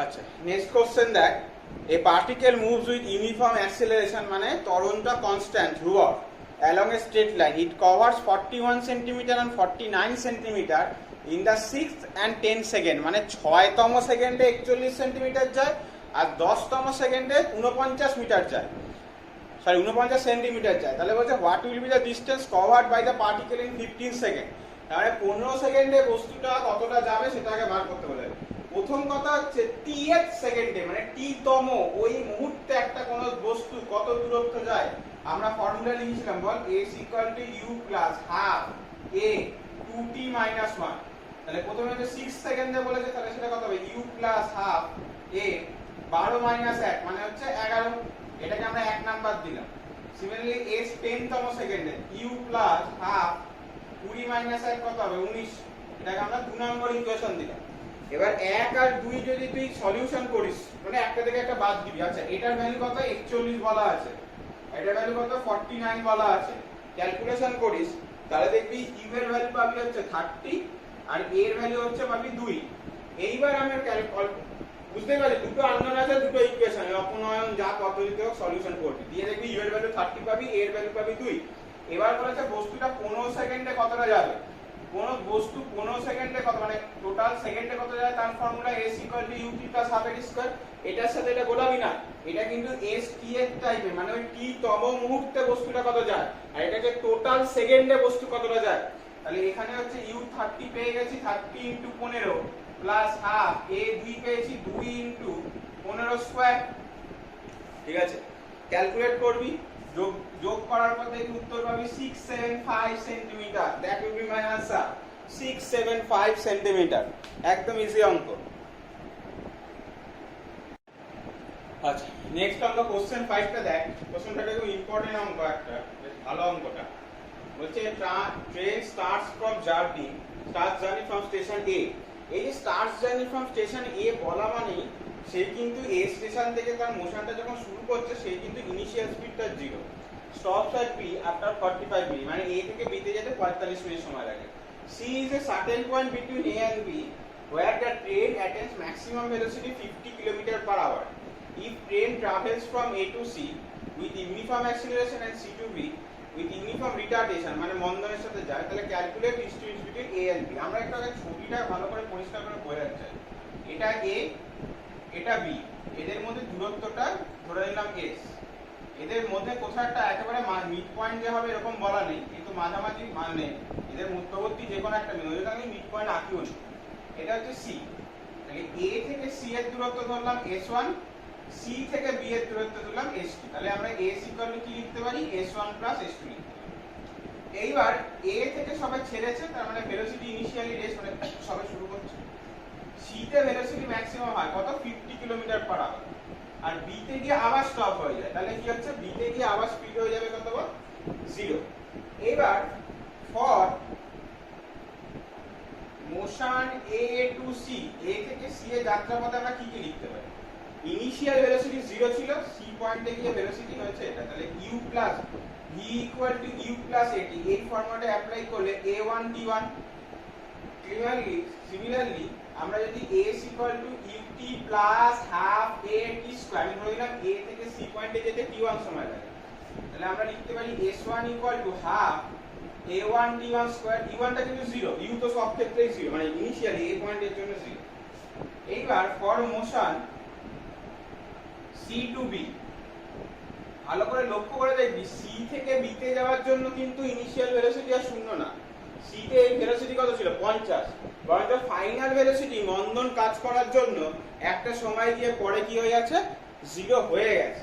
আচ্ছা, next question দেখ, a particle moves with uniform acceleration মানে ত্বরণটা কনস্ট্যান্ট ধ্রুবক along a straight line, it covers 41 centimetre and 49 centimetre in the 6th and 10th second, মানে 6তম সেকেন্ডে 41 সেন্টিমিটার যায় আর 10তম সেকেন্ডে 49 মিটার যায়, সরি 49 সেন্টিমিটার যায়। তাহলে বলছে what will be the distance covered by the particle in 15 second, তাহলে 15 সেকেন্ডে বস্তুটা কতটা যাবে সেটাকে বার করতে বলে। প্রথম কথা হচ্ছে th সেকেন্ডে মানে tতম ওই মুহূর্তে একটা কোন বস্তু কত দূরত্ব যায়, আমরা ফর্মুলা লিখেছিলাম বল, s = u plus half a 2t minus 1। তাহলে প্রথমে হচ্ছে 6 সেকেন্ডে বলেছে, তাহলে সেটা কত হবে u plus half a 12 minus 1 মানে হচ্ছে 11, এটাকে আমরা 1 নাম্বার দিলাম। সিমিলারলি s 10তম সেকেন্ডে u প্লাস হাফ 20 মাইনাস 1 কত হবে 19, এটাকে আমরা 2 নম্বর ইকুয়েশন দিলাম। এবার 1 আর 2 যদি তুই সলিউশন করিস মানে একটা থেকে একটা বাদ দিবি। আচ্ছা, এটার ভ্যালু কত 41 বলা আছে, এটার ভ্যালু কত 49 বলা আছে, ক্যালকুলেশন করিস তাহলে দেখবি u এর ভ্যালু পাবি হচ্ছে 30 আর a এর ভ্যালু হচ্ছে পাবি 2। এইবার আমরা বুঝতে পারি দুটো আননোন আছে, দুটো ইকুয়েশন অপনয়ন যা পদ্ধতিতে হোক সলিউশন করবি, দিয়ে দেখবি u এর ভ্যালু 30 পাবি, a এর ভ্যালু পাবি 2। এবার বলেছে বস্তুটা 15 সেকেন্ডে কতটা যাবে, কোন বস্তু 15 সেকেন্ডে কত মানে টোটাল সেকেন্ডে কত যায় তার ফর্মুলা s = ut + ½ এর স্কয়ার। এটার সাথে এটা গোলাবি না, এটা কিন্তু s t এর টাইপে মানে ওই t তম মুহূর্তে বস্তুটা কত যায়, আর এটা যে টোটাল সেকেন্ডে বস্তু কতটা যায়। তাহলে এখানে হচ্ছে u 30 পেয়ে গেছি, 30 * 15 প্লাস হাফ a 2 পেয়েছি 2 * 15 স্কয়ার। ঠিক আছে, ক্যালকুলেট করবি, যোগ করার পর দেখি উত্তর পাবি 675 centimetre. That will be my answer 675 centimetre, একদম ইজি অঙ্ক। আচ্ছা, নেক্সট অঙ্ক কোশ্চেন 5টা দেখ, কোশ্চেনটা খুব ইম্পর্টেন্ট অঙ্ক, একটা বেশ ভালো অঙ্কটা। বলছে train starts journey from station A. এই যে starts journey from station A বলা মানেই সে কিন্তু এ স্টেশন থেকে তার মোশনটা যখন শুরু করছে সেই কিন্তু ইনিশিয়াল স্পিডটা 0, স্টপস এট বি আফটার 45 মিনিট, মানে এ থেকে বি তে যেতে 45 মিনিট সময় লাগে। C is a certain point between A and B where the train attains maximum velocity 50 km/h. If train travels from A to C with uniform acceleration and C to B with uniform retardation মানে মন্দনের সাথে যায়, তাহলে calculate distance between A and B। আমরা একটা আগে ছবিটা ভালো করে পরিষ্কার করে বোঝাতে চাই, এটা A এটা B, এদের মধ্যে দূরত্বটা ধরে নিলাম s, এদের মধ্যে কোথাও একটা একেবারে মিড পয়েন্ট যে হবে এরকম বলা নেই, কিন্তু মাঝামাঝি মানে এদের মধ্যবর্তী যে কোনো একটা বিন্দু, আমি মিড পয়েন্ট আঁকিও নি। এটা হচ্ছে C, তাহলে A থেকে C এর দূরত্ব ধরলাম s1, C থেকে B এর দূরত্ব ধরলাম s2, তাহলে আমরা s = কি লিখতে পারি s1 + s2 লিখতে পারি। এইবার A থেকে সবে ছেড়েছে, তার মানে ভেলোসিটি ইনিশিয়ালি রেস মানে সবে শুরু করছে। C তে ভেলোসিটি ম্যাক্সিমাম হয় কত 50 km/h, আর B তে গিয়ে আবার স্টপ হয়ে যায়, তাহলে কি হচ্ছে B তে গিয়ে আবার স্পিড হয়ে যাবে কত 0। এবার for motion A to C, A থেকে C এর যাত্রাপথে আমরা কি কি লিখতে পারি, ইনিশিয়াল ভেলোসিটি 0 ছিল, C পয়েন্টে গিয়ে ভেলোসিটি হচ্ছে এটা, তাহলে u plus v = u plus at, এই ফর্মুলাটা অ্যাপ্লাই করলে a1 t1। সিমিলারলি আমরা যদি s = ut plus half at square, আমি ধরে নিলাম a থেকে c পয়েন্টে যেতে t1 সময় লাগে, তাহলে আমরা লিখতে পারি s1 = half a1 t1 square. u1 টা কিন্তু 0, u তো সব ক্ষেত্রেই 0 মানে ইনিশিয়ালি a পয়েন্টের জন্য 0। এইবার for motion C to B, ভালো করে লক্ষ্য করে দেখবি C থেকে B তে যাওয়ার জন্য কিন্তু ইনিশিয়াল ভেলোসিটি আর 0 না, C তে এই ভেলোসিটি কত ছিল 50, বরং ফাইনাল ভেলোসিটি মন্দন কাজ করার জন্য একটা সময় গিয়ে পরে কি হয়ে যাচ্ছে 0 হয়ে গেছে।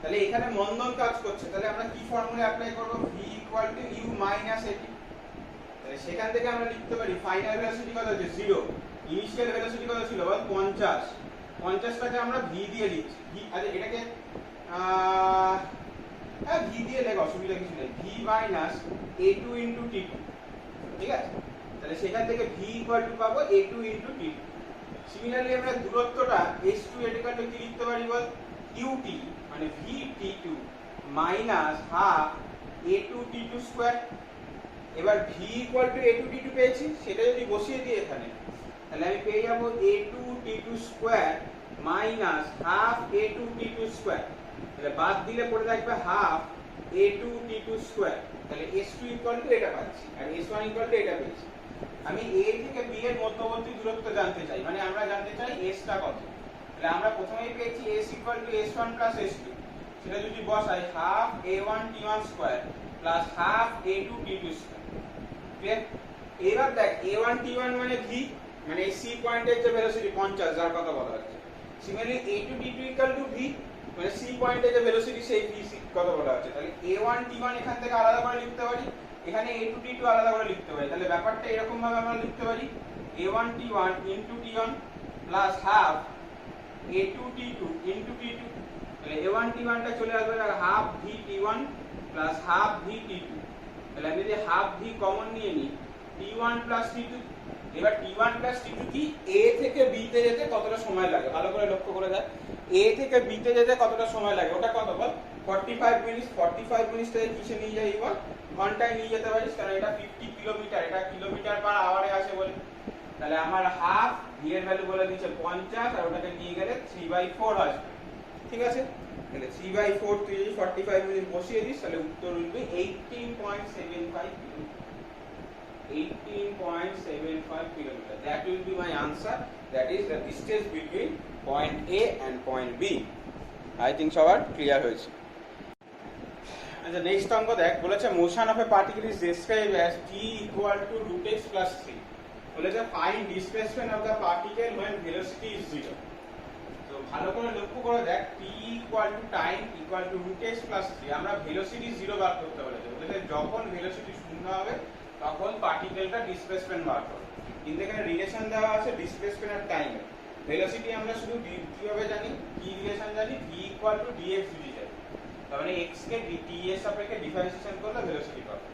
তাহলে এখানে মন্দন কাজ করছে, তাহলে আমরা কি ফর্মুলা অ্যাপ্লাই করব, v = u - at। তাহলে সেখান থেকে আমরা লিখতে পারি ফাইনাল ভেলোসিটি কত হচ্ছে 0, ইনিশিয়াল ভেলোসিটি কত ছিল বল 50, 50টাকে আমরা v দিয়ে লিখছি। আচ্ছা, এটাকে v দিয়ে লেখ, অসুবিধা কিছু নেই, v - a2 * t2। ঠিক আছে, তাহলে সেখান থেকে v = পাবো a2 * t2। সিমিলারলি আমরা দূরত্বটা s2 এটাকে কি লিখতে পারি বল, ut মানে vt2 minus half a2 t2 square. এবার v = a2 t2 পেয়েছি, সেটা যদি বসিয়ে দিই এখানে, তাহলে আমি পেয়ে যাব a2 t2 square minus half এ টু টি টু স্কোয়ার, তাহলে বাদ দিলে পড়ে থাকবে হাফ এ টু টি টু স্কোয়ার, তাহলে এস টু ইকুয়াল টু এটা পাচ্ছি আর এস ওয়ান ইকুয়াল টু এটা পেয়েছি। আমি এ থেকে বি এর মধ্যবর্তী দূরত্ব জানতে চাই, মানে আমরা জানতে চাই এসটা কত, তাহলে আমরা প্রথমেই পেয়েছি S equal to S one plus S two, সেটা যদি বসাই half A one T one square plus half A two T two square. Clear? এবার দেখ এ ওয়ান টি ওয়ান মানে ভি, মানে এই সি পয়েন্টের যে ভেলোসিটি 50 যার কথা বলা হচ্ছে, similarly A two T two equal to V, মানে সি পয়েন্টের যে ভেলোসিটি সেই ভি সি কথা বলা হচ্ছে। তাহলে এ ওয়ান টি ওয়ান এখান থেকে আলাদা করে লিখতে পারি, এখানে এ টু টি টু আলাদা করে লিখতে পারি, তাহলে ব্যাপারটা এরকম ভাবে আমরা লিখতে পারি a one T one into t one plus half A two T two into t two, তাহলে এ ওয়ান টি ওয়ানটা চলে আসবে আর half v t one plus half v t two, তাহলে আমি যদি হাফ ভি কমন নিয়ে নিই t one plus t two. এবার t one plus t two কি, এ থেকে বি তে যেতে কতটা সময় লাগে ভালো করে লক্ষ্য করে দেখ, এ থেকে বি তে যেতে কতটা সময় লাগে ওটা কত বল, 45 মিনিট। 45 মিনিটটাকে কিসে নিয়ে যাই বল, ঘন্টায় নিয়ে যেতে পারিস, কারণ এটা 50 কিলোমিটার, এটা কিলোমিটার পার আওয়ারে আসে বলে। তাহলে আমার হাফ ভি এর ভ্যালু বলে দিচ্ছে 50 আর ওটাকে নিয়ে গেলে 3/4 আসবে। ঠিক আছে, তাহলে 3/4 তুই যদি 45 মিনিট বসিয়ে দিস তাহলে উত্তর উঠবে 18.75 kilometre. 18.75 kilometer. That will be my answer. That is the distance between point A and point B. I think সবার ক্লিয়ার হয়েছে। আচ্ছা নেক্সট অঙ্ক দেখ, বলেছে motion of A particle is described as t equal to root x plus 3. বলেছে find displacement of the particle when velocity is 0. তো ভালো করে লক্ষ্য করে দেখ t equal to time equal to root x plus 3, আমরা ভেলোসিটি 0 বার করতে বলেছে। বলেছে যখন ভেলোসিটি শূন্য হবে তখন পার্টিকেলটা ডিসপ্লেসমেন্ট বার করবে, কিন্তু এখানে রিলেশন দেওয়া আছে ডিসপ্লেসমেন্ট আর টাইমের। ভেলোসিটি আমরা শুধু কিভাবে জানি, কি রিলেশন জানি, v equal two dx dt জানি, তার মানে x কে t এর সাপেক্ষে ডিফারেন্সিয়েশন করলে ভেলোসিটি পাবো।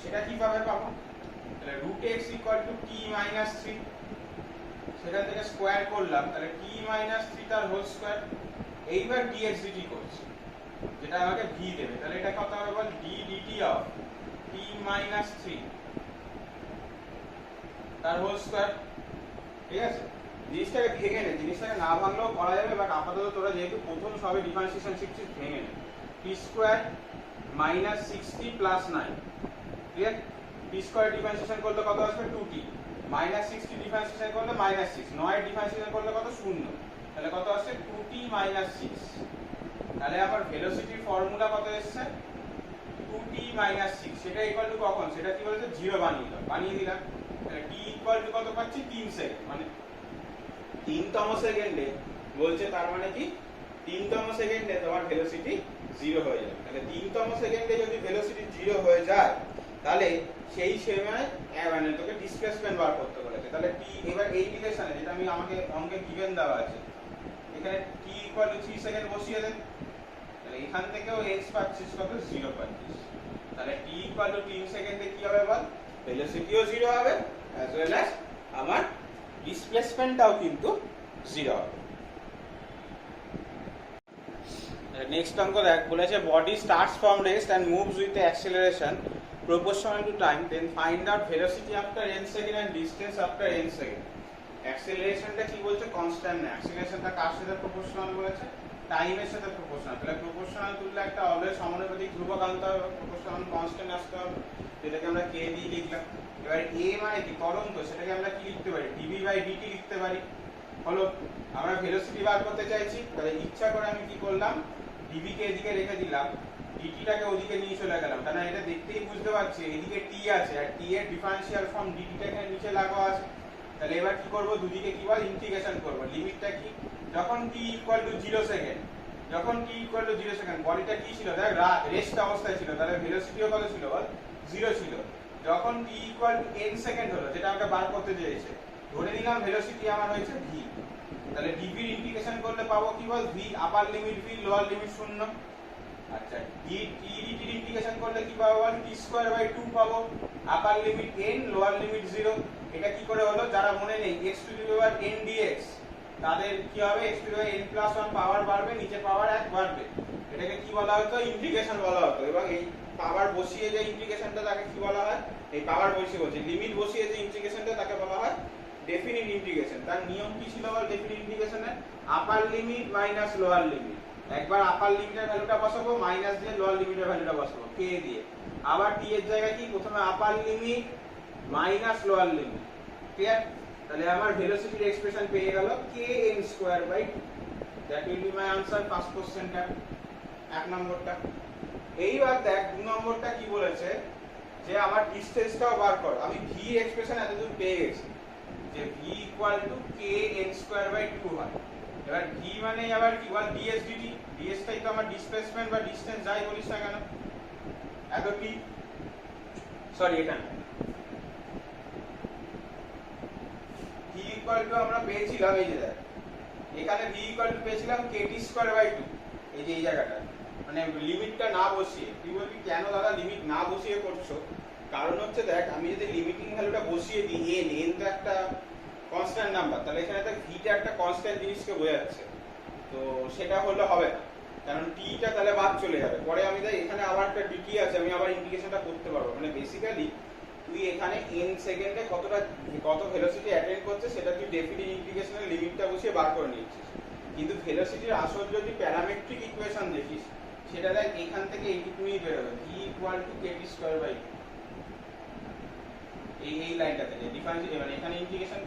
সেটা কিভাবে পাবো, তাহলে root x equal to t minus 3, সেখান থেকে স্কোয়ার করলাম, তাহলে t মাইনাস 3 তার হোল স্কোয়ার, এইবার dx dt করছি যেটা আমাকে v দেবে, তাহলে এটা কত হবে বল, d dt of t minus 3 তার হোল স্কয়ার। ঠিক আছে, জিনিসটাকে ভেঙে নে, জিনিসটাকে না ভাঙলেও করা যাবে, বাট আপাতত তোরা যেহেতু প্রথম সবে ডিফারেন্সিয়েশন শিখছিস ভেঙে নে। টি স্কয়ার মাইনাস 60 প্লাস 9, ক্লিয়ার? টি স্কয়ার ডিফারেন্সিয়েশন করলে কত আসবে 2t, মাইনাস 60 ডিফারেন্সিয়েশন করলে মাইনাস 6, 9 ডিফারেন্সিয়েশন করলে কত 0, তাহলে কত আসছে 2t মাইনাস 6। তাহলে আবার ভেলোসিটির ফর্মুলা কত এসেছে 2t মাইনাস 6, সেটা ইকুয়াল টু কখন, সেটা কি বলেছে 0 বানিয়ে দিলাম, তাহলে t ইকুয়াল টু কত পাচ্ছি 3 সেকেন্ড, মানে 3তম সেকেন্ডে বলছে, তার মানে কি 3তম সেকেন্ডে তোমার ভেলোসিটি 0 হয়ে যাবে। তাহলে 3তম সেকেন্ডে যদি ভেলোসিটি 0 হয়ে যায় তাহলে সেই সময় মানে তোকে ডিসপ্লেসমেন্ট বার করতে বলেছে। তাহলে t এবার এই রিলেশনে যেটা আমি আমাকে অঙ্কে গিভেন দেওয়া আছে, এখানে t ইকুয়াল টু 3 সেকেন্ড বসিয়ে দেন, তাহলে এখান থেকেও x পাচ্ছিস কত 0 পাচ্ছিস, তাহলে t ইকুয়াল টু 3 সেকেন্ডে কি হবে বল, ভেলোসিটিও 0 হবে as well as আমার ডিসপ্লেসমেন্টটাও কিন্তু 0 হবে। নেক্সট অঙ্ক দেখ, বলেছে body starts from rest and moves with acceleration proportional to time, then find out velocity after n second and distance after n second. অ্যাক্সেলারেশনটা কি বলছে, কনস্ট্যান্ট না, অ্যাক্সেলারেশনটা কার সাথে প্রপোর্শনাল বলেছে, টাইমের সাথে প্রপোর্শনাল। তাহলে প্রপোর্শনাল তুললে একটা অলওয়েজ সমানুপাতিক ধ্রুবক আনতে হবে, প্রপোর্শনাল কনস্ট্যান্ট আসতে হবে, যেটাকে আমরা k দিয়ে লিখলাম। এবার a মানে কি ত্বরণ, তো সেটাকে আমরা কি লিখতে পারি, dv বাই dt লিখতে পারি। হলো, আমরা ভেলোসিটি বার করতে চাইছি, তাহলে ইচ্ছা করে আমি কি করলাম, dv কে এদিকে রেখে দিলাম, dt টাকে ওদিকে নিয়ে চলে গেলাম, কারণ এটা দেখতেই বুঝতে পারছি এদিকে t আছে আর t এর ডিফারেন্সিয়াল ফর্ম dt টা এখানে নিচে লাগা আছে। তাহলে এবার কি করব, দুদিকে কি বল ইন্টিগ্রেশন করব। লিমিটটা কি, যখন t ইকুয়াল টু 0 সেকেন্ড, যখন t ইকুয়াল টু 0 সেকেন্ড বডিটা কি ছিল, দেখ রেস্ট অবস্থায় ছিল, তাহলে ভেলোসিটিও কত ছিল বল 0 ছিল। যখন t equal to n second হলো, যেটা আমাকে বার করতে চেয়েছে, ধরে নিলাম ভেলোসিটি আমার হয়েছে v, তাহলে dv এর ইন্টিগ্রেশন করলে পাবো কি বল, v আপার লিমিট v লোয়ার লিমিট 0। আচ্ছা dt এর ইন্টিগ্রেশন করলে কি পাবো বল, t স্কয়ার বাই 2 পাবো, আপার লিমিট n লোয়ার লিমিট 0। এটা কি করে হলো, যারা মনে নেই x to the power n dx, তাদের কি হবে x to the power n plus 1 পাওয়ার বাড়বে, নিচে পাওয়ার 1 বাড়বে, এটাকে কি বলা হতো, ইন্টিগ্রেশন বলা হতো। এবং এই পাওয়ার বসিয়ে যে ইন্টিগ্রেশনটা তাকে কি বলা হয়, এই পাওয়ার বসিয়ে লিমিট বসিয়ে যে ইন্টিগ্রেশনটা তাকে বলা হয় ডেফিনিট ইন্টিগ্রেশন। তার নিয়ম কি ছিল বল ডেফিনিট ইন্টিগ্রেশনে? Upper limit minus lower limit, একবার আপার লিমিটের ভ্যালুটা বসাবো, মাইনাস দিয়ে লোয়ার লিমিটের ভ্যালুটা বসাবো কে দিয়ে, আবার টি এর জায়গায় কি প্রথমে আপার limit minus lower limit. Clear? তাহলে আমার ভেলোসিটির এক্সপ্রেশন পেয়ে গেল kn²/2। That will be my answer first কোশ্চেনটা, এক নম্বরটা। এইবার দেখ দু নম্বরটা কি বলেছে, যে আমার ডিসটেন্সটাও বার কর। আমি ভি এক্সপ্রেশন এতদূর পেয়ে গেছি যে v kn²/2 হয়। এবার v মানে আবার কি বল ds dt, ds টাই তো আমার ডিসপ্লেসমেন্ট বা ডিসটেন্স যাই বলিস না কেন, এত কি সরি এটা v আমরা পেয়েছিলাম এই যে দেখ এখানে v পেয়েছিলাম kt²/2, এই যে এই জায়গাটা মানে লিমিটটা না বসিয়ে। তুই বলবি কেন দাদা লিমিট না বসিয়ে করছো? কারণ হচ্ছে দেখ আমি যদি লিমিটিং ভ্যালুটা বসিয়ে দিই n তো একটা কনস্ট্যান্ট নাম্বার, তাহলে এখানে তো ভিটা একটা কনস্ট্যান্ট জিনিসকে বোঝাচ্ছে, তো সেটা হলে হবে না, কারণ টিটা তাহলে বাদ চলে যাবে। পরে আমি তাই এখানে আবার একটা ডিটি আছে, আমি আবার ইন্টিগ্রেশনটা করতে পারবো। মানে বেসিক্যালি তুই এখানে n সেকেন্ডে কত ভেলোসিটি অ্যাটেন্ড করছে সেটা তুই ডেফিনিট ইন্টিগ্রেশনের লিমিটটা বসিয়ে বার করে নিচ্ছিস। কিন্তু ভেলোসিটির আসল যদি প্যারামেট্রিক ইকুয়েশন দেখিস সেটা দেখ এখান থেকে এইটুকুই বেরোবে, v kt²/2। এই লাইনটা থেকে ডিফারেন্সিয়েট মানে এখানে ইন্টিগ্রেশন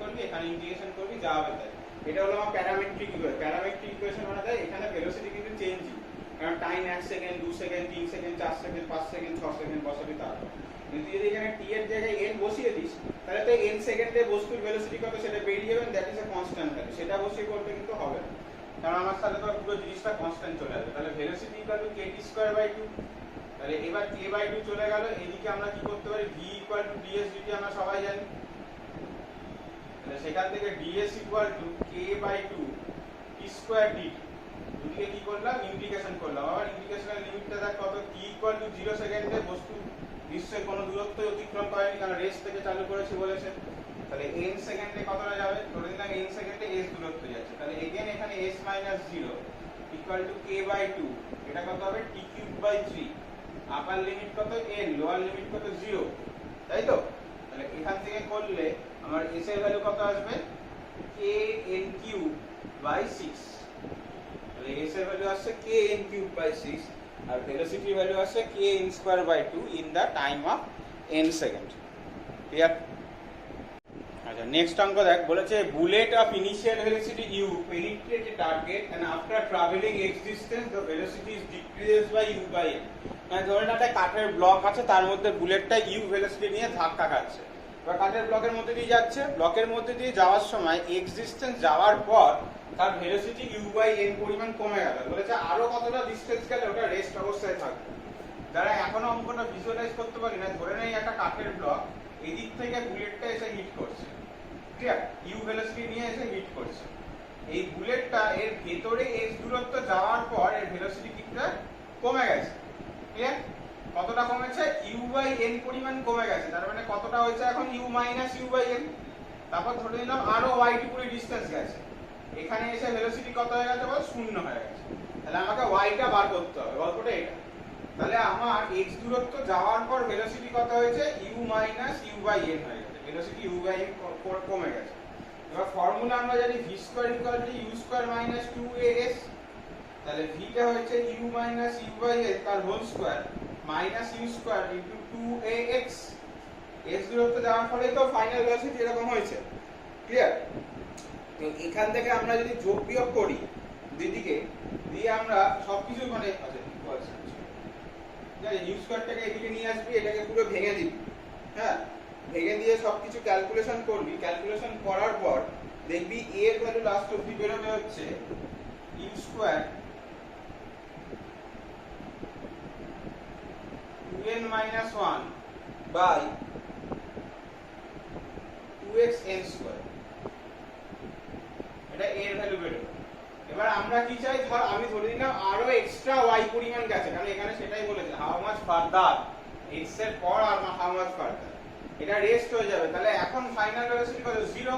করবি যা হবে তাই। এটা হলো আমার প্যারামেট্রিক ইকুয়েশন। প্যারামেট্রিক ইকুয়েশন মানে দেয় এখানে ভেলোসিটি কিন্তু চেঞ্জই, কারণ time 1 second 2 second 3 second 4 second 5 second 6 second বসাবি তারপর। কিন্তু যদি এখানে t এর জায়গায় n বসিয়ে দিস তাহলে তো n সেকেন্ডে বস্তুর ভেলোসিটি কত সেটা বেরিয়ে যাবে, that is a constant value. সেটা বসিয়ে করতে কিন্তু হবে না, কারণ আমার সাথে তো পুরো জিনিসটা কনস্ট্যান্ট চলে আসবে। তাহলে ভেলোসিটি kt²/2। তাহলে এবার k/2 চলে গেল, এদিকে আমরা কি করতে পারি v ds dt আমরা সবাই জানি। তাহলে সেখান থেকে ds k/2 t²dt, দুদিকে কি করলাম ইন্টিগ্রেশন করলাম। আবার ইন্টিগ্রেশনের লিমিটটা দেখ কত, t 0 সেকেন্ডে বস্তু নিশ্চয়ই কোনো দূরত্ব অতিক্রম করেনি, কারণ রেস থেকে চালু করেছি বলেছে। তাহলে n সেকেন্ডে কতটা যাবে, ধরে নিলাম n সেকেন্ডে s দূরত্ব যাচ্ছে, তাহলে এগেন এখানে s - 0 k/2, এটা কত হবে t³/3। আপার লিমিট কত n, লোয়ার লিমিট কত 0, তাই তো? তাহলে এখান থেকে করলে আমার s এর ভ্যালু কত আসবে kn³/6। তাহলে s এর ভ্যালু আসছে kn³/6 আর ভেলোসিটির ভ্যালু আসছে kn²/2 in the time of n second. Clear? আচ্ছা নেক্সট অঙ্ক দেখ, বলেছে bullet of initial velocity u penetrate a target and after traveling x distance the velocity is decreased by u/n। মানে ধরে না একটা কাঠের ব্লক আছে, তার মধ্যে বুলেটটা u ভেলোসিটি নিয়ে ধাক্কা খাচ্ছে, বা কাঠের ব্লকের মধ্যে দিয়ে যাচ্ছে, ব্লকের মধ্যে দিয়ে যাওয়ার সময় x ডিসটেন্স যাওয়ার পর তার ভেলোসিটি u/n পরিমাণ কমে গেল। বলেছে আরো কতটা ডিসটেন্স গেলে ওটা রেস্ট অবস্থায় থাকবে। যারা এখনো অঙ্কটা ভিজুয়ালাইজ করতে পারি না, ধরে নেই একটা কাঠের ব্লক, এদিক থেকে বুলেটটা এসে হিট করছে, ক্লিয়ার? u ভেলোসিটি নিয়ে এসে হিট করছে। এই বুলেটটা এর ভেতরে x দূরত্ব যাওয়ার পর এর ভেলোসিটি কিছুটা কমে গেছে, ক্লিয়ার? কতটা কমেছে, u/n পরিমাণ কমে গেছে। তার মানে কতটা হয়েছে এখন u - u/n। তারপর ধরে নিলাম আরো y টুকুনি ডিসটেন্স গেছে, এখানে এসে ভেলোসিটি কত হয়ে গেছে বল, 0 হয়ে গেছে। তাহলে আমাকে y টা বার করতে হবে, গল্পটা এটা। তাহলে আমার x দূরত্ব যাওয়ার পর ভেলোসিটি কত হয়েছে, u - u/n হয়ে গেছে, ভেলোসিটি u/n কমে গেছে। এবার ফর্মুলা আমরা জানি v² u² - 2as। তাহলে v টা হচ্ছে u - u/n তার whole square minus u² into 2ax। x দূরত্ব যাওয়ার ফলে তো ফাইনাল ভেলোসিটি এরকম হয়েছে, ক্লিয়ার? তো এখান থেকে আমরা যদি যোগ বিয়োগ করি দুদিকে দিয়ে আমরা সবকিছু মানে u²টাকে এদিকে নিয়ে আসবি, এটাকে পুরো ভেঙে দিবি, হ্যাঁ ভেঙে দিয়ে সবকিছু ক্যালকুলেশন করবি। ক্যালকুলেশন করার পর দেখবি a এর ভ্যালু লাস্ট অবধি বেরোবে হচ্ছে u² 2n - 1 বাই 2xn²। এটা a এর ভ্যালু বেরোবে। এবার আমরা কি চাই, ধর আমি ধরে নিলাম আরো এক্সট্রা y পরিমাণ গেছে, কারণ এখানে সেটাই বলেছে হাউ মাচ ফার্দার, x এর পর আর হাউ মাচ ফার্দার, এটা রেস্ট হয়ে যাবে। তাহলে এখন ফাইনাল ভেলোসিটি কত, 0।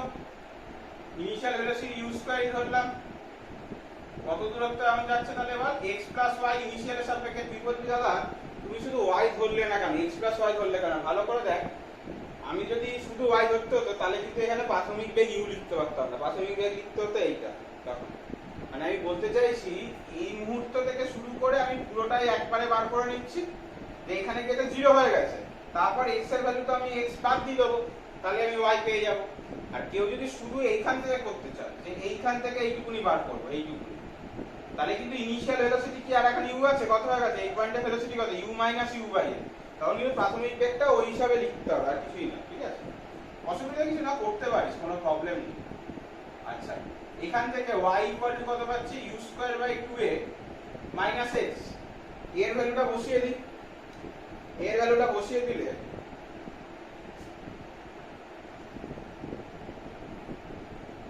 ইনিশিয়াল ভেলোসিটি u² ধরলাম, কত দূরত্ব এখন যাচ্ছে, তাহলে এবার x + y ইনিশিয়ালের সাপেক্ষে তুই বলবি দাদা তুমি শুধু y ধরলে না কেন, x + y ধরলে কেন? ভালো করে দেখ, আমি যদি শুধু y ধরতে হতো তাহলে কিন্তু এখানে প্রাথমিক বেগ u লিখতে পারতাম না, প্রাথমিক বেগ লিখতে হতো এইটা। তখন মানে আমি বলতে চাইছি এই মুহূর্ত থেকে শুরু করে আমি পুরোটাই একবারে বার করে নিচ্ছি যে এখানে কি এটা 0 হয়ে গেছে, তারপর x এর ভ্যালু তো আমি x বাদ দিয়ে দেবো, তাহলে আমি y পেয়ে যাব। আর কেউ যদি শুধু এইখান থেকে করতে চায় যে এইখান থেকে এইটুকুনি বার করবো, এইটুকুনি, তাহলে কিন্তু ইনিশিয়াল ভেলোসিটি কি আর এখন u আছে, কত হয়ে গেছে, এই পয়েন্টে ভেলোসিটি কত, u minus u by a। তাহলে কিন্তু প্রাথমিক বেগটা ওই হিসাবে লিখতে হবে, আর কিছুই না। ঠিক আছে, অসুবিধা কিছু না, করতে পারিস, কোনো প্রবলেম নেই। আচ্ছা, এখান থেকে y ইকুয়াল টু কত পাচ্ছি, u square by 2a minus x, এর ভ্যালুটা বসিয়ে দিই। এর ভ্যালুটা বসিয়ে দিলে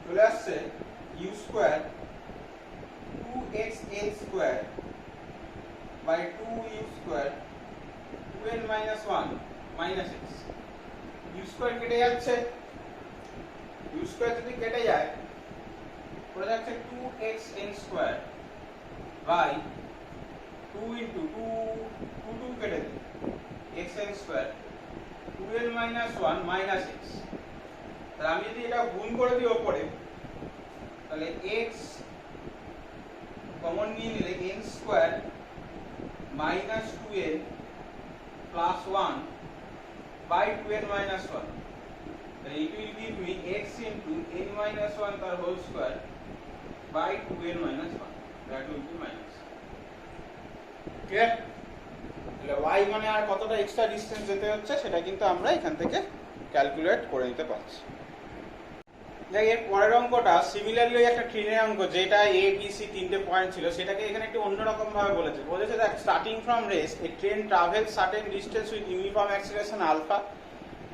চলে আসছে u square 2xn square by 2u square 2n minus 1 minus x। u square কেটে যাচ্ছে, u স্কয়ার যদি কেটে যায় পড়ে যাচ্ছে 2xn স্কয়ার বাই 2 ইনটু 2 কেটে দিই xn square 2n minus 1 minus x। তাহলে আমি যদি এটা গুণ করে দিই উপরে, তাহলে x কমন নিয়ে নিলে n square minus 2n plus 1 by 2n minus 1. Then it will give me x into n minus 1 the whole square by 2n minus 1. That will be minus. Clear? তাহলে y মানে আর কতটা extra distance যেতে হচ্ছে সেটা কিন্তু আমরা এখান থেকে ক্যালকুলেট করে নিতে পারছি। দেখ এর পরের অঙ্কটা সিমিলারলি একটা ট্রেনের অঙ্ক, যেটা এ বি সি তিনটে পয়েন্ট ছিল, সেটাকে এখানে একটু অন্যরকম ভাবে বলেছে দেখ starting from rest a train travels certain distance with uniform acceleration alpha,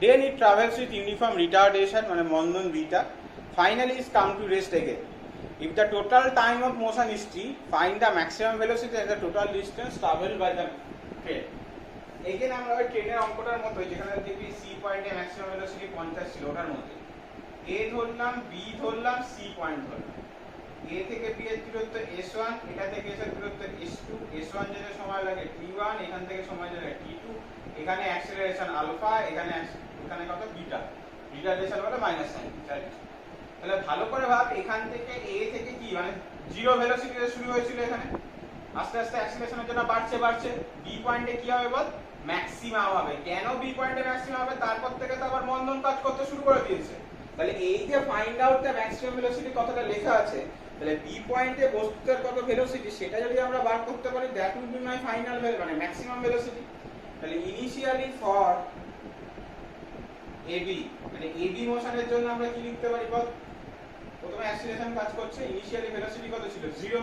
then it travels with uniform retardation মানে মন্দন beta, finally is come to rest again. If the total time of motion is t, find the maximum velocity and the total distance traveled by the train. এখানে আমরা ওই ট্রেনের অঙ্কটার মতো যেখানে দেখবি C পয়েন্টে ম্যাক্সিমাম ভেলোসিটি 50 ছিল ওটার মধ্যে এ ধরলাম, বি ধরলাম, সি পয়েন্ট ধরলাম। এ থেকে বি এর দূরত্ব s1, এটা থেকে s এর দূরত্ব s2, s1 যেতে সময় লাগে t1, এখান থেকে সময় লাগে t2, এখানে অ্যাক্সিলারেশন আলফা, এখানে কত বিটা, রিটার্ডেশন হলো মাইনাস সাইন। তাহলে ভালো করে ভাব, এখান থেকে এ থেকে কি মানে জিরো ভেলোসিটিতে শুরু হয়েছিল, এখানে আস্তে আস্তে অ্যাক্সিলারেশনের জন্য বাড়ছে, বি পয়েন্টে কি হবে বল, ম্যাক্সিমাম হবে। কেন বি পয়েন্টে ম্যাক্সিমাম হবে, তারপর থেকে তো আবার মন্দন কাজ করতে শুরু করে দিয়েছে। তাহলে এই যে find out the maximum velocity কথাটা লেখা আছে, তাহলে বি পয়েন্টে বস্তুটার কত ভেলোসিটি সেটা যদি আমরা বার করতে পারি, that will be my final মানে ম্যাক্সিমাম ভেলোসিটি। তাহলে ইনিশিয়ালি ফর এবি মানে এবি মোশনের জন্য আমরা কি লিখতে পারি বল, প্রথমে অ্যাক্সিলারেশন কাজ করছে, ইনিশিয়ালি ভেলোসিটি কত ছিল 0,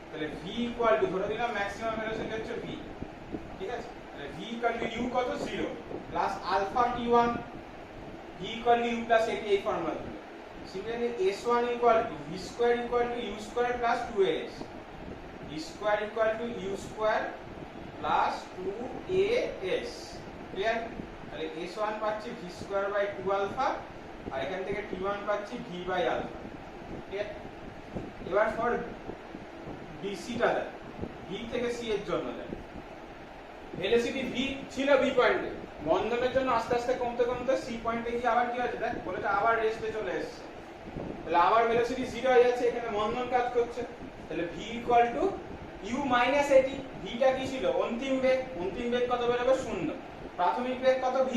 তাহলে v ইকুয়াল টু ধরে দিলাম ম্যাক্সিমাম ভেলোসিটি হচ্ছে v, ঠিক আছে, তাহলে v ইকুয়াল টু u কত 0 plus alpha t1, v equal to u plus at এই ফর্মুলা দিল। Similarly s1 equal to v square equal to u square plus 2as, v square equal to u square plus 2as। Clear? তাহলে s1 পাচ্ছি v square by 2 alpha, আর এখান থেকে t1 পাচ্ছি v by alpha. Clear? এবার for bc টা দেখ, v থেকে c এর জন্য দেখ ভেলোসিটি v ছিল b পয়েন্টে, মন্দনের জন্য আস্তে আস্তে কমতে কমতে c পয়েন্টে গিয়ে আবার কি হচ্ছে দেখ, বলেটা আবার রেস্টে চলে এসেছে। তাহলে আবার ভেলোসিটি 0 হয়ে যাচ্ছে, এখানে মন্দন কাজ করছে। তাহলে v equal to u minus এটি, v টা কি ছিল অন্তিম বেগ কত বেরোবে 0, প্রাথমিক বেগ কত v।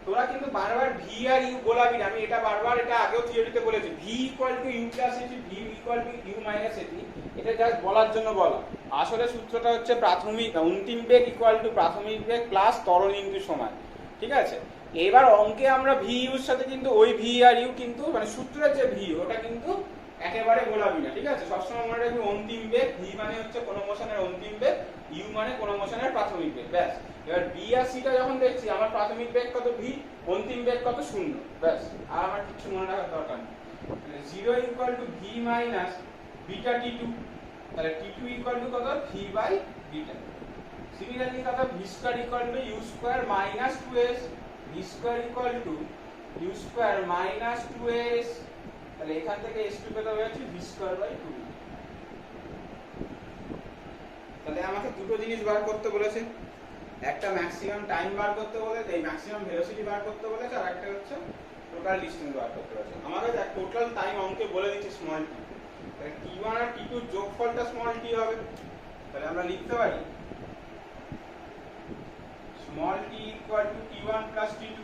তোরা কিন্তু বারবার v আর u বলাবি না, আমি এটা বারবার এটা আগেও থিওরিতে বলেছি, v equal to u plus এটি, v equal to u minus এটি, এটা জাস্ট বলার জন্য বলা। আসলে সূত্রটা হচ্ছে অন্তিম বেগ ইকুয়াল টু প্রাথমিক বেগ প্লাস ত্বরণ ইনটু সময়। ঠিক আছে, এবার অঙ্কে আমরা ভি ইউর সাথে কিন্তু ওই ভি আর ইউ কিন্তু মানে সূত্রের যে ভি ওটা কিন্তু একেবারে বলাবি না। ঠিক আছে, সবসময় মনে রাখবি অন্তিম বেগ, ভি মানে হচ্ছে কোনো মোশনের অন্তিম বেগ, ইউ মানে কোনো মোশনের প্রাথমিক বেগ, ব্যাস। এবার বি আর সিটা যখন দেখছি আমার প্রাথমিক বেগ কত ভি, অন্তিম বেগ কত 0, ব্যাস, আর আমার কিছু মনে রাখার দরকার নেই। 0 equal to v minus beta টি2, তাহলে টি2 ইকুয়াল টু কত ভি বাই বিটা। সিমিলারলি কত v square equal to u square minus 2s, v square equal to u square minus 2s, তাহলে এখান থেকে s2 পেতে হয়েছে ভি স্কয়ার বাই 2। তাহলে আমাকে দুটো জিনিস বার করতে বলেছে, একটা ম্যাক্সিমাম টাইম বার করতে বলেছে, এই ম্যাক্সিমাম ভেলোসিটি বার করতে বলেছে, আর একটা হচ্ছে টোটাল ডিসটেন্স বার করতে বলেছে। আমাকে দেখ টোটাল টাইম অঙ্কে বলে দিচ্ছে স্মল টি, তাহলে t1 আর t2 এর যোগফলটা স্মল টি হবে। তাহলে আমরা লিখতে পারি small T equal to t1 plus t2।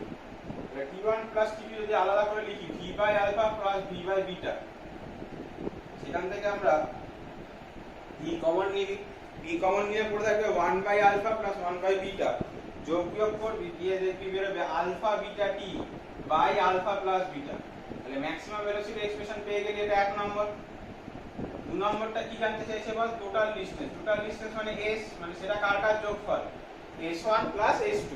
তাহলে t1 প্লাস t2 যদি আলাদা করে লিখি v by alpha plus v by beta, সেখান থেকে আমরা v কমন নিবি, v কমন নিয়ে পড়ে থাকবে 1 by alpha plus 1 by beta, যোগ বিয়োগ করবি, দিয়ে দেখবি বেরোবে alpha beta T by alpha plus beta. তাহলে ম্যাক্সিমাম ভেলোসিটি এক্সপ্রেশন পেয়ে গেলি, এটা এক নম্বর। দু নম্বরটা কি জানতে চাইছে বল, টোটাল ডিসটেন্স। টোটাল ডিসটেন্স মানে s, মানে সেটা কার কার যোগফল, s1 plus s2।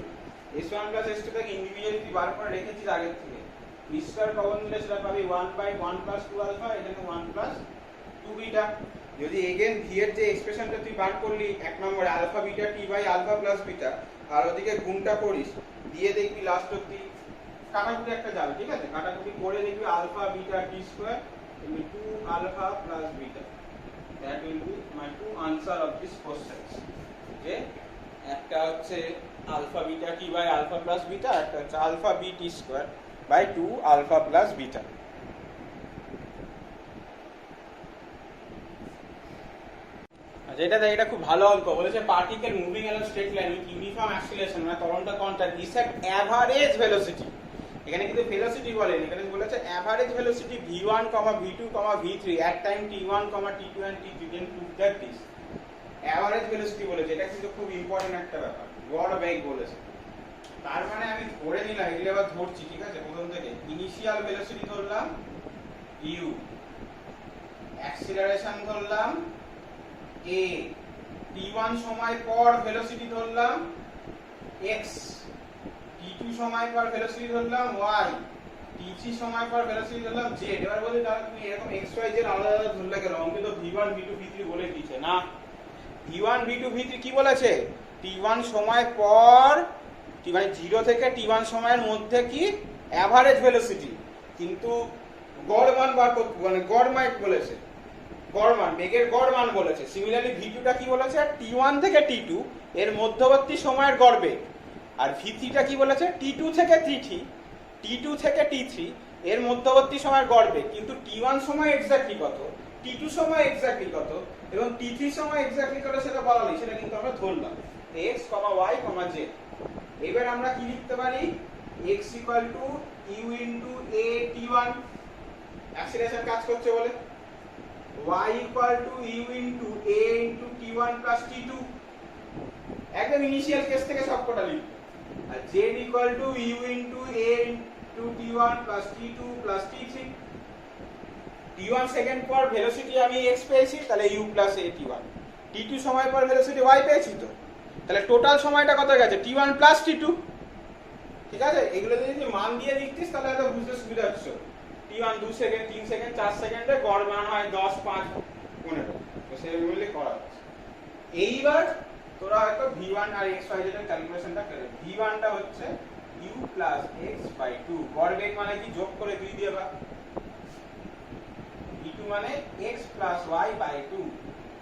s1 plus s2 থেকে ইন্ডিভিজুয়ালি বার করে রেখেছিস আগের থেকে, v স্কয়ার কমন দিলে সেটা পাবি 1 বাই 1 প্লাস 2 আলফা, এখানে 1 প্লাস 2 বিটা। যদি এগেন v এর যে এক্সপ্রেশনটা তুই বার করলি এক নম্বরে alpha beta T by alpha plus beta, আর ওদিকে গুণটা করিস, দিয়ে দেখবি লাস্ট অবধি কাটাকুটি একটা যাবে, ঠিক আছে, কাটাকুটি করে দেখবি alpha beta T square will be 2 alpha plus beta. That will be my two answer of this question. যে একটা হচ্ছে alpha beta T by alpha plus beta, একটা হচ্ছে alpha b t square by 2 alpha plus beta. আচ্ছা এটা দেখ, এটা খুব ভালো অঙ্ক বলেছে, particle moving along straight line with uniform acceleration মানে ত্বরণটা constant is at average velocity. এখানে কিন্তু ভেলোসিটি বলেনি, এখানে বলেছে average velocity v1, v2, v3 at time t1, t2 and t3, then prove that this average velocity বলেছে। এটা কিন্তু খুব ইম্পর্টেন্ট একটা ব্যাপার, গড় বেগ বলেছে। তার মানে আমি ধরে নিলাম, এগুলো আবার ধরছি, ঠিক আছে, প্রথম থেকে ইনিশিয়াল ভেলোসিটি ধরলাম u, অ্যাক্সিলারেশন ধরলাম a, t1 সময় পর ভেলোসিটি ধরলাম x, t2 সময় পর ভেলোসিটি ধরলাম y, t3 সময় পর ভেলোসিটি ধরলাম z। এবার বলি তাহলে তুমি এরকম x y z আলাদা আলাদা ধরলে কেন, অঙ্কে তো v1 v2 v3 বলে দিয়েছে না। v1 v2 v3 কি বলেছে, t1 সময় পর মানে 0 থেকে t1 সময়ের মধ্যে কি এভারেজ ভেলোসিটি, কিন্তু গড় মান বার করতে, মানে গড় মান বলেছে, গড় মান, বেগের গড় মান বলেছে। সিমিলারলি v2 টা কি বলেছে, t1 থেকে t2 এর মধ্যবর্তী সময়ের গড় বেগ। আর v3 টা কি বলেছে, t2 থেকে t2 থেকে t3 এর মধ্যবর্তী সময়ের গড় বেগ। কিন্তু t1 সময় এক্স্যাক্টলি কত, t2 সময় এক্স্যাক্টলি কত এবং t3 সময় এক্স্যাক্টলি কত সেটা বলা নেই, সেটা কিন্তু আমরা ধরলাম x, y, z। এবার আমরা কি লিখতে পারি, x u * a t1 acceleration কাজ করছে বলে, y u * a t1 t2, একদম ইনিশিয়াল কেস থেকে সবকটা লিখব। আর z u * a t1 t2 t3, t1 second পর ভেলোসিটি আমি x পেয়েছি, তাহলে u a t1, t2 সময় পর ভেলোসিটি y পেয়েছি, তো তাহলে টোটাল সময়টা কত গেছে, t1 t2, ঠিক আছে। এগুলো যদি মান দিয়ে লিখতিস তাহলে এটা বুঝতে সুবিধা হচ্ছে। t1 2 সেকেন্ড, 3 সেকেন্ড, 4 সেকেন্ডে গড় মান হয় 10, 5, 15, তো সেগুলো করা হচ্ছে। এইবার তোরা হয়তো v1 আর xyz এর ক্যালকুলেশনটা করে, v1 টা হচ্ছে u + x/2, গড় বেগ মানে কি, যোগ করে 2 দিয়ে ভাগ, v2 মানে x + y/2,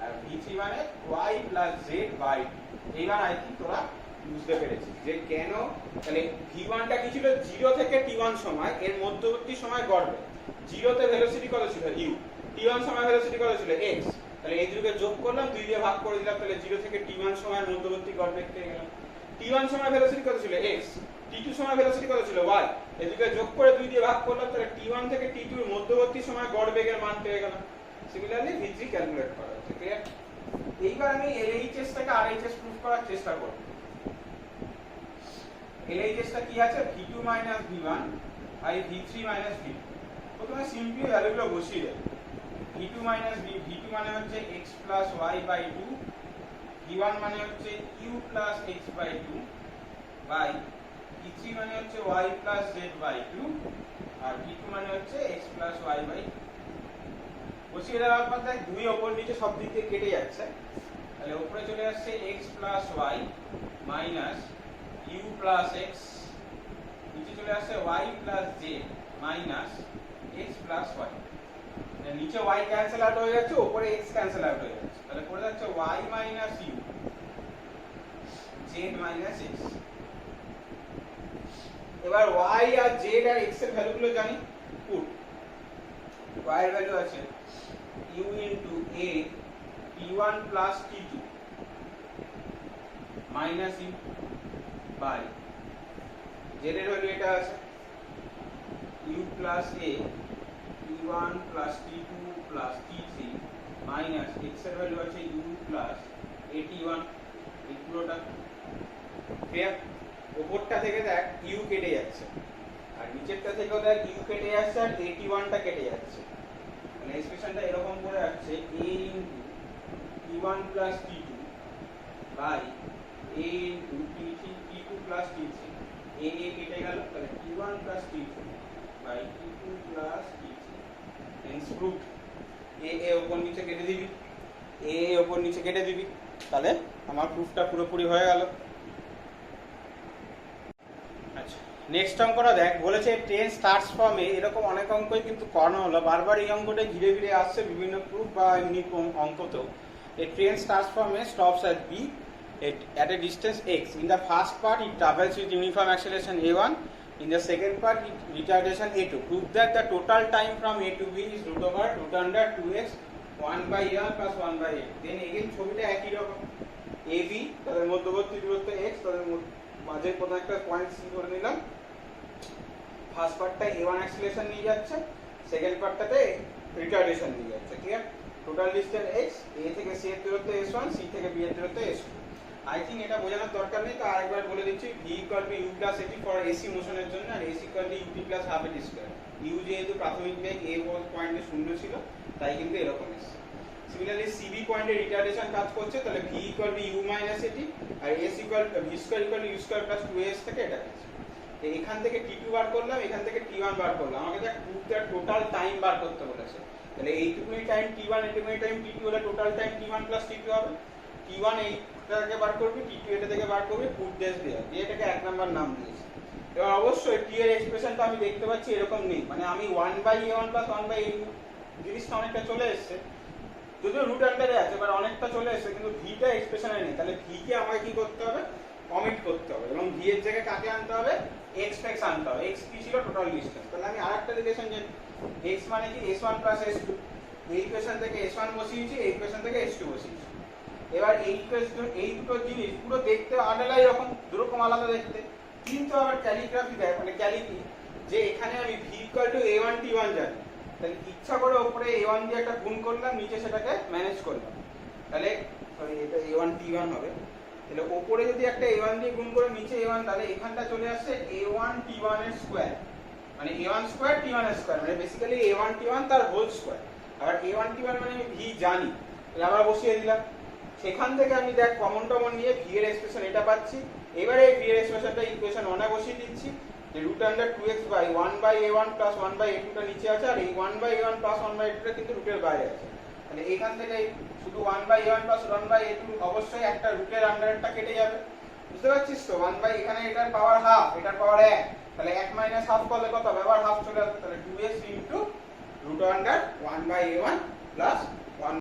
আর v3 মানে y + z/2। এইবার আই থিংক তোরা বুঝতে পেরেছিস যে কেন। তাহলে v1 টা কি ছিল, 0 থেকে t1 সময় এর মধ্যবর্তী সময় গড় বেগ। 0 তে ভেলোসিটি কত ছিল u, t1 সময় ভেলোসিটি কত ছিল x, তাহলে এই দুটোকে যোগ করলাম, 2 দিয়ে ভাগ করে দিলাম, তাহলে 0 থেকে t1 সময়ের মধ্যবর্তী গড় বেগ পেয়ে গেলাম। t1 সময় ভেলোসিটি কত ছিল x, t2 সময় ভেলোসিটি কত ছিল y, এই দুটোকে যোগ করে 2 দিয়ে ভাগ করলাম, তাহলে t1 থেকে t2 এর মধ্যবর্তী সময় গড় বেগের মান পেয়ে গেলাম। সিমিলারলি v3 ক্যালকুলেট করা হচ্ছে, ক্লিয়ার। এইবার আমি LHS থেকে RHS প্রুফ করার চেষ্টা করব। LHS টা কি আছে, v2 - v1 v3 - v2। প্রথমে সিম্পলি ভ্যালুগুলো বসিয়ে দেব। v2 মানে হচ্ছে x + y/2, v1 মানে হচ্ছে u + x/2 বাই v3 মানে হচ্ছে y + z/2, আর v2 মানে হচ্ছে x + y/2। বসিয়ে দেওয়ার পর দেখ 2 ওপর নিচে সব দিক দিয়ে কেটে যাচ্ছে, তাহলে উপরে চলে আসছে x + y minus u + x, নিচে চলে আসছে y + z minus x + y। নিচে y ক্যান্সেল আউট হয়ে যাচ্ছে, উপরে x ক্যান্সেল আউট হয়ে যাচ্ছে, তাহলে পড়ে যাচ্ছে y - u z Z minus X. এবার ওয়াই আর জেড আর এক্স এর ভ্যালুগুলো জানি, পুট y এর ভ্যালু আছে u into a t1 plus t2 minus u by z এর ভ্যালু এটা আছে u plus a t1 plus t2 plus t3 minus x এর ভ্যালু আছে u প্লাস at1 এই পুরোটা ক্লিয়ার। উপরটা থেকে দেখ u কেটে যাচ্ছে আর নিচেরটা থেকেও দেখ u কেটে যাচ্ছে আর at1 টা কেটে যাচ্ছে, মানে এক্সপ্রেশনটা এরকম করে আসছে a into t1 plus t2 by a into t2 plus t3, a কেটে গেল তাহলে t1 plus t2 by t2 plus t3 hence proved. a ওপর নিচে কেটে দিবি, a ওপর নিচে কেটে দিবি, তাহলে আমার প্রুফটা পুরোপুরি হয়ে গেল। আচ্ছা নেক্সট অঙ্কটা দেখ, বলেছে ট্রেন স্টার্টস ফ্রম এ, এরকম অনেক অঙ্কই কিন্তু করানো হলো, বারবার এই অঙ্কটা ঘিরে ঘিরে আসছে বিভিন্ন প্রুফ বা এমনি অঙ্কতেও। A train starts from A, stops at B at a distance x. In the first part, it travels with uniform acceleration a1. In the second part, it retardation a2. Prove that the total time from A to B is root under 2x 1 by a1 plus 1 by a. Then again ছবিটা একই রকম, AB তাদের মধ্যবর্তী দূরত্ব x, তাদের মাঝে কোনো একটা পয়েন্ট সি করে নিলাম। ফার্স্ট পার্টটা a1 অ্যাক্সিলারেশন নিয়ে যাচ্ছে, সেকেন্ড পার্টটাতে রিটার্ডেশন নিয়ে যাচ্ছে, clear. Total distance x, a থেকে c এর দূরত্ব s1, c থেকে b এর দূরত্ব s2। আই থিঙ্ক এটা বোঝানোর দরকার নেই, তো আরেকবার বলে দিচ্ছি, v equal to u plus at for ac মোশনের জন্য, আর ac equal to ut plus half at square. u যেহেতু প্রাথমিক বেগ a পয়েন্টে শূন্য ছিল, তাই কিন্তু এরকম এসেছে। সিমিলারলি cb পয়েন্টে রিটার্ডেশন কাজ করছে, তাহলে v equal to u minus at আর s equal v square equal to u square plus 2s থেকে এটা আছে। তো এখান থেকে t2 বার করলাম, এখান থেকে t1 বার করলাম, আমাকে দেখ প্রুফটার টোটাল টাইম বার করতে বলেছে। তাহলে এইটুকুনি টাইম t1, এইটুকুনি টাইম t2 হলে total time t1 plus t2 হবে। t1 এইটা থেকে বার করবি, t2 এটা থেকে বার করবি, পুট দেশ দেওয়া দিয়ে এটাকে এক নাম্বার নাম দিয়েছি। এবার অবশ্যই t এর এক্সপ্রেশনটা আমি দেখতে পাচ্ছি এরকম নেই, মানে আমি 1/a1 প্লাস 1/a2 জিনিসটা অনেকটা চলে এসেছে, যদিও রুট আন্ডারে আছে, এবার অনেকটা চলে এসেছে, কিন্তু v টা এক্সপ্রেশনে নেই। তাহলে v কে আমাকে কি করতে হবে, কমিট করতে হবে, এবং v এর জায়গায় কাকে আনতে হবে, x আনতে হবে। x কি ছিল, টোটাল ডিসটেন্স। তাহলে আমি আরেকটা রিলেশন জানি, x মানে কি s1 প্লাস s2, এই ইকুয়েশন থেকে s1 বসিয়েছি, এই ইকুয়েশন থেকে s2 বসিয়েছি। এবার এই ইকুয়েশন, এই দুটো জিনিস পুরো দেখতে আলাদা, এরকম দুরকম আলাদা দেখতে, কিন্তু আবার ক্যালিগ্রাফি দেয়, মানে ক্যালিগ্রাফি যে এখানে আমি v equal two a1 t1 জানি, তাহলে ইচ্ছা করে উপরে a1 দিয়ে একটা গুণ করলাম, নিচে সেটাকে ম্যানেজ করলাম, তাহলে সরি এটা a1 t1 হবে। তাহলে উপরে যদি একটা a1 দিয়ে গুণ করে নিচে a1, তাহলে এখানটা চলে আসছে a1 t1 এর স্কয়ার, মানে a1 স্কয়ার t1 এর স্কয়ার, মানে বেসিক্যালি a1 t1 তার হোল স্কয়ার। আবার a1 t1 মানে আমি v জানি, তাহলে আমরা বসিয়ে দিলাম। সেখান থেকে আমি দেখ কমন নিয়ে v এর এক্সপ্রেশন এটা পাচ্ছি। এবারে এই v এর এক্সপ্রেশনটা ইকুয়েশন 1 এ বসিয়ে দিচ্ছি, যে root under 2x by 1/a1 plus 1/a2 টা নিচে আছে, আর এই 1/a1 প্লাস 1/a2 টা কিন্তু রুটের বাইরে আছে। তাহলে এইখান থেকে শুধু 1/a1 প্লাস 1/a2 অবশ্যই একটা রুটের আন্ডারটা কেটে যাবে, বুঝতে পারছিস তো। 1 বাই এখানে এটার পাওয়ার হাফ, এটার পাওয়ার 1, তাহলে 1 মাইনাস হাফ করলে কত হবে, আবার হাফ চলে আসবে, তাহলে 2x into root under 1/a1 plus